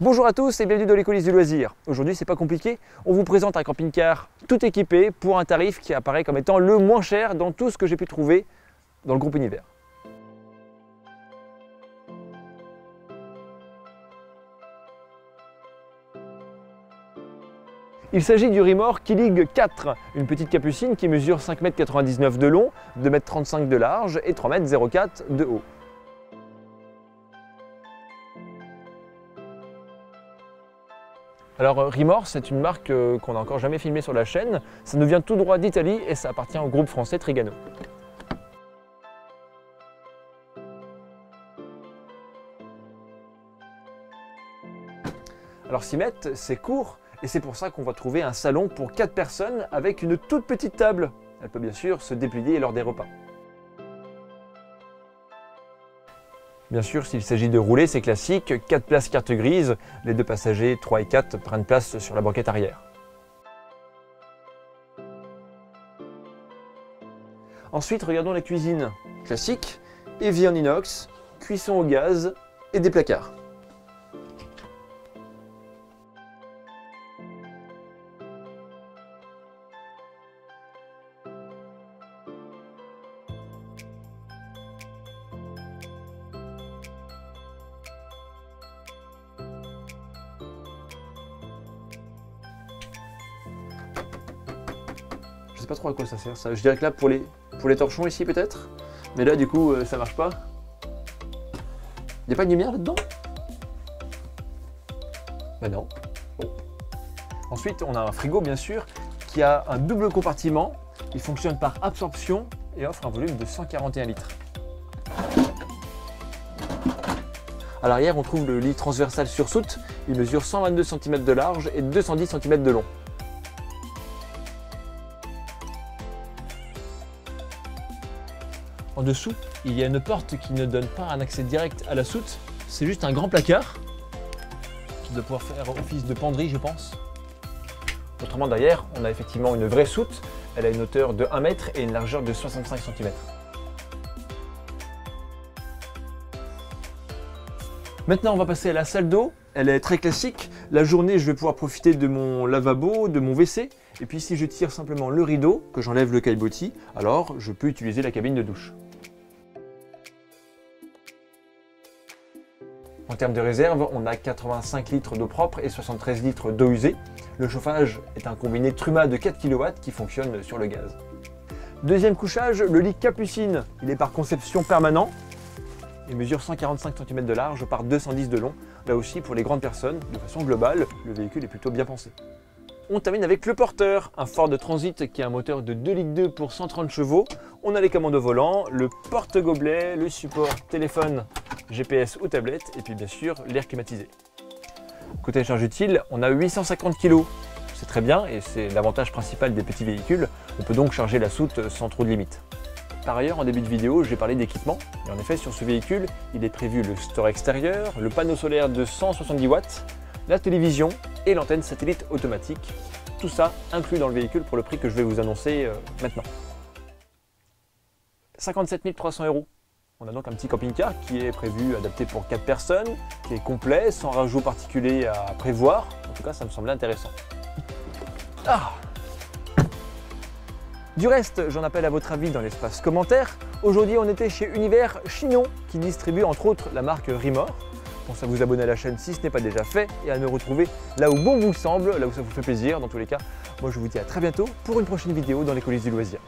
Bonjour à tous et bienvenue dans les coulisses du loisir. Aujourd'hui, c'est pas compliqué, on vous présente un camping-car tout équipé pour un tarif qui apparaît comme étant le moins cher dans tout ce que j'ai pu trouver dans le groupe Univers. Il s'agit du Rimor Killig 4, une petite capucine qui mesure 5,99 m de long, 2,35 m de large et 3,04 m de haut. Alors Rimor, c'est une marque qu'on n'a encore jamais filmée sur la chaîne. Ça nous vient tout droit d'Italie et ça appartient au groupe français Trigano. Alors 6 mètres, c'est court et c'est pour ça qu'on va trouver un salon pour 4 personnes avec une toute petite table. Elle peut bien sûr se déplier lors des repas. Bien sûr, s'il s'agit de rouler, c'est classique, 4 places carte grise, les deux passagers 3 et 4 prennent place sur la banquette arrière. Ensuite, regardons la cuisine. Classique, évier en inox, cuisson au gaz et des placards. Je sais pas trop à quoi ça sert ça. Je dirais que là pour les torchons ici peut-être. Mais là du coup ça marche pas. Il n'y a pas de lumière là-dedans? Ben non. Bon. Ensuite on a un frigo bien sûr qui a un double compartiment. Il fonctionne par absorption et offre un volume de 141 litres. À l'arrière on trouve le lit transversal sur soute. Il mesure 122 cm de large et 210 cm de long. En dessous, il y a une porte qui ne donne pas un accès direct à la soute. C'est juste un grand placard qui doit pouvoir faire office de penderie, je pense. Autrement, derrière, on a effectivement une vraie soute. Elle a une hauteur de 1 m et une largeur de 65 cm. Maintenant, on va passer à la salle d'eau. Elle est très classique. La journée, je vais pouvoir profiter de mon lavabo, de mon WC. Et puis si je tire simplement le rideau, que j'enlève le caillebotis, alors je peux utiliser la cabine de douche. En termes de réserve, on a 85 litres d'eau propre et 73 litres d'eau usée. Le chauffage est un combiné Truma de 4 kW qui fonctionne sur le gaz. Deuxième couchage, le lit Capucine. Il est par conception permanent. Il mesure 145 cm de large par 210 de long. Là aussi, pour les grandes personnes, de façon globale, le véhicule est plutôt bien pensé. On termine avec le porteur, un Ford Transit qui a un moteur de 2,2 litres pour 130 chevaux. On a les commandes au volant, le porte-gobelet, le support téléphone, GPS ou tablette et puis bien sûr l'air climatisé. Côté charge utile, on a 850 kg. C'est très bien et c'est l'avantage principal des petits véhicules. On peut donc charger la soute sans trop de limites. Par ailleurs, en début de vidéo, j'ai parlé d'équipement. Et en effet, sur ce véhicule, il est prévu le store extérieur, le panneau solaire de 170 watts, la télévision et l'antenne satellite automatique. Tout ça inclus dans le véhicule pour le prix que je vais vous annoncer maintenant. 57 300 €. On a donc un petit camping-car qui est prévu, adapté pour 4 personnes, qui est complet, sans rajout particulier à prévoir. En tout cas, ça me semblait intéressant. Du reste, j'en appelle à votre avis dans l'espace commentaire. Aujourd'hui, on était chez Univers Chinon, qui distribue entre autres la marque Rimor. Pensez à vous abonner à la chaîne si ce n'est pas déjà fait et à nous retrouver là où bon vous semble, là où ça vous fait plaisir. Dans tous les cas, moi je vous dis à très bientôt pour une prochaine vidéo dans les coulisses du loisir.